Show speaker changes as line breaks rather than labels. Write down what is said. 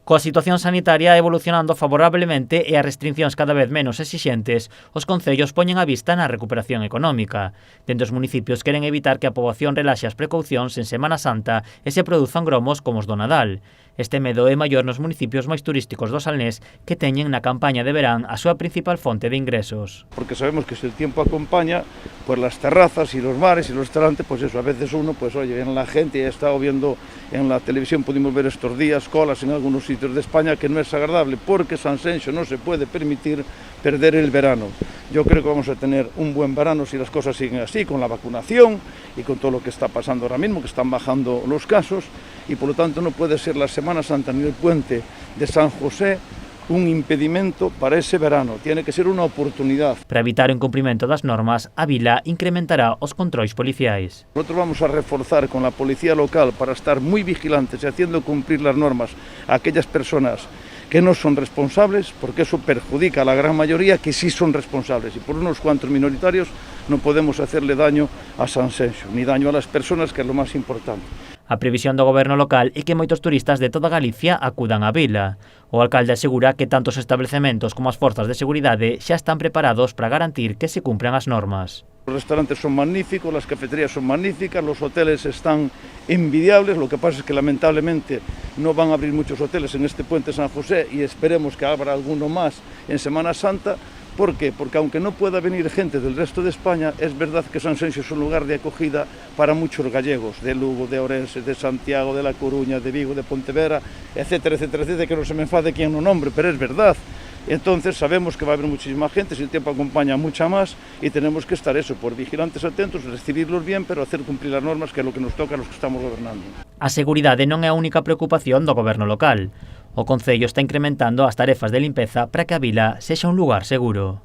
Coa situación sanitaria evolucionando favorablemente e as restriccións cada vez menos exixentes, os concellos poñen a vista na recuperación económica. Dende os municipios queren evitar que a poboación relaxe as precaucións en Semana Santa e se produzan gromos como os do Nadal. Este medo é maior nos municipios máis turísticos do Salnés, que teñen na campaña de verán a súa principal fonte de ingresos.
Porque sabemos que se el tiempo acompaña, pues las terrazas y los bares y los restaurantes, pues eso, a veces uno, pues oye, en la gente, ya he estado viendo en la televisión, pudimos ver estos días colas en algunos sitios de España, que no es agradable, porque Sanxenxo no se puede permitir perder el verano. Yo creo que vamos a tener un buen verano si las cosas siguen así, con la vacunación y con todo lo que está pasando ahora mismo, que están bajando los casos, y por lo tanto no puede ser la Semana Santa ni el puente de San José un impedimento para ese verano, tiene que ser unha oportunidade.
Para evitar o incumprimento das normas, a vila incrementará os controis policiais.
Nosotros vamos a reforzar con la policía local para estar muy vigilantes y haciendo cumplir las normas a aquellas personas que no son responsables, porque eso perjudica a la gran mayoría que sí son responsables, y por unos cuantos minoritarios no podemos hacerle daño a Sanxenxo, ni daño a las personas, que es lo más importante.
A previsión do goberno local é que moitos turistas de toda Galicia acudan á vila. O alcalde asegura que tanto os establecementos como as forzas de seguridade xa están preparados para garantir que se cumpran as normas.
Los restaurantes son magníficos, las cafeterías son magníficas, los hoteles están envidiables, lo que pasa es que lamentablemente no van a abrir muchos hoteles en este puente San José y esperemos que abra alguno más en Semana Santa. ¿Por qué? Porque aunque no pueda venir gente del resto de España, es verdad que Sanxenxo es un lugar de acogida para muchos gallegos, de Lugo, de Ourense, de Santiago, de La Coruña, de Vigo, de Pontevedra, etcétera, etcétera, etcétera, que no se me enfade quien no nombre, pero es verdad. Entonces sabemos que va a haber muchísima gente, si el tiempo acompaña mucha más, y tenemos que estar eso, por vigilantes atentos, recibirlos bien, pero hacer cumplir las normas, que es lo que nos toca a los que estamos gobernando.
A seguridade non é a única preocupación do goberno local. O concello está incrementando as tarefas de limpeza para que a vila sexa un lugar seguro.